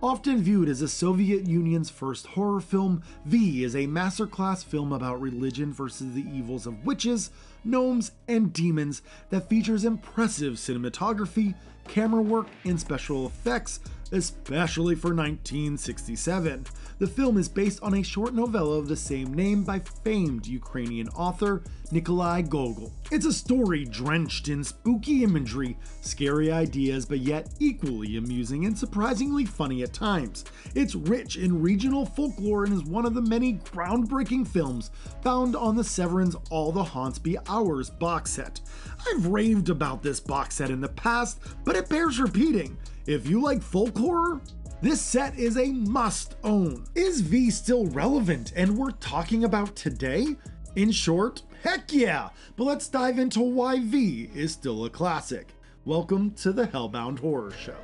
Often viewed as the Soviet Union's first horror film, V is a masterclass film about religion versus the evils of witches, gnomes, and demons that features impressive cinematography, camera work, and special effects, especially for 1967. The film is based on a short novella of the same name by famed Ukrainian author Nikolai Gogol. It's a story drenched in spooky imagery, scary ideas, but yet equally amusing and surprisingly funny at times. It's rich in regional folklore and is one of the many groundbreaking films found on the Severin's All the Haunts Be Ours box set. I've raved about this box set in the past, but it bears repeating. If you like folk horror, this set is a must-own. Is V still relevant and worth talking about today? In short, heck yeah! But let's dive into why V is still a classic. Welcome to the HellBound Horror Show.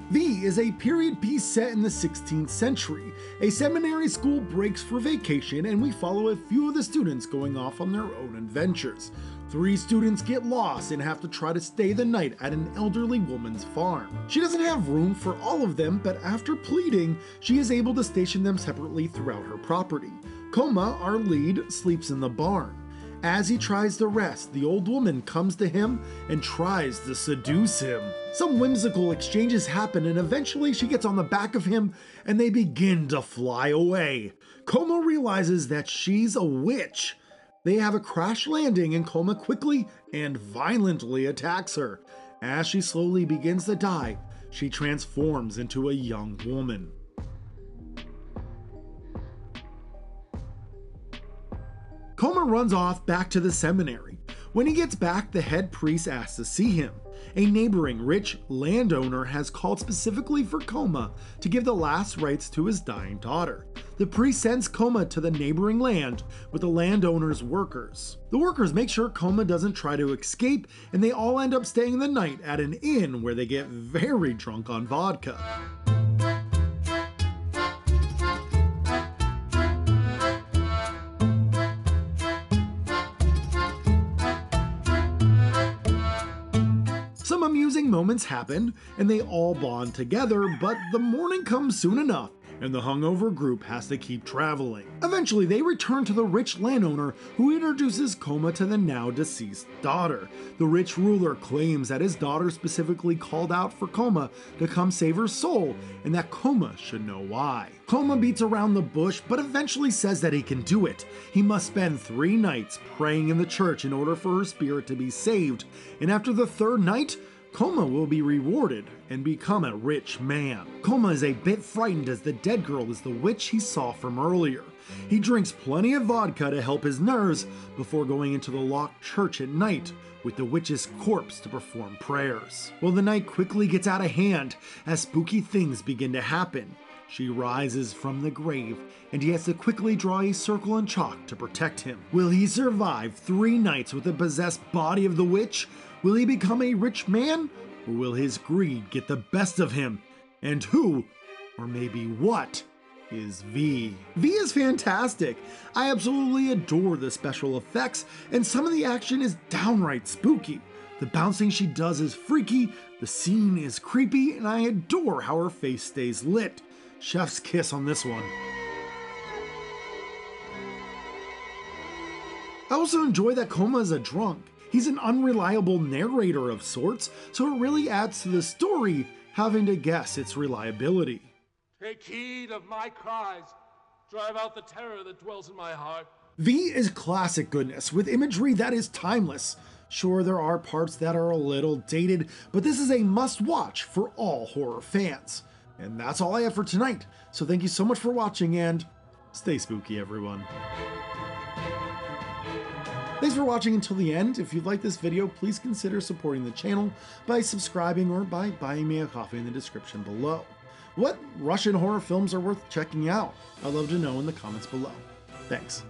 V is a period piece set in the 16th century. A seminary school breaks for vacation and we follow a few of the students going off on their own adventures. 3 students get lost and have to try to stay the night at an elderly woman's farm. She doesn't have room for all of them, but after pleading, she is able to station them separately throughout her property. Koma, our lead, sleeps in the barn. As he tries to rest, the old woman comes to him and tries to seduce him. Some whimsical exchanges happen and eventually she gets on the back of him and they begin to fly away. Koma realizes that she's a witch. They have a crash landing and Koma quickly and violently attacks her. As she slowly begins to die, she transforms into a young woman. Koma runs off back to the seminary. When he gets back, the head priest asks to see him. A neighboring rich landowner has called specifically for Koma to give the last rites to his dying daughter. The priest sends Koma to the neighboring land with the landowner's workers. The workers make sure Koma doesn't try to escape, and they all end up staying the night at an inn where they get very drunk on vodka. Some amusing moments happen, and they all bond together, but the morning comes soon enough, and the hungover group has to keep traveling. Eventually, they return to the rich landowner, who introduces Koma to the now deceased daughter. The rich ruler claims that his daughter specifically called out for Koma to come save her soul, and that Koma should know why. Koma beats around the bush, but eventually says that he can do it. He must spend 3 nights praying in the church in order for her spirit to be saved, and after the 3rd night, Koma will be rewarded and become a rich man. Koma is a bit frightened as the dead girl is the witch he saw from earlier. He drinks plenty of vodka to help his nerves before going into the locked church at night with the witch's corpse to perform prayers. Well, the night quickly gets out of hand as spooky things begin to happen. She rises from the grave, and he has to quickly draw a circle in chalk to protect him. Will he survive 3 nights with the possessed body of the witch? Will he become a rich man? Or will his greed get the best of him? And who, or maybe what, is V? V is fantastic. I absolutely adore the special effects, and some of the action is downright spooky. The bouncing she does is freaky, the scene is creepy, and I adore how her face stays lit. Chef's kiss on this one. I also enjoy that Koma is a drunk. He's an unreliable narrator of sorts, so it really adds to the story having to guess its reliability. Take heed of my cries. Drive out the terror that dwells in my heart. V is classic goodness with imagery that is timeless. Sure, there are parts that are a little dated, but this is a must-watch for all horror fans. And that's all I have for tonight, so thank you so much for watching and stay spooky, everyone. Thanks for watching until the end. If you like this video, please consider supporting the channel by subscribing or by buying me a coffee in the description below. What Russian horror films are worth checking out? I'd love to know in the comments below. Thanks.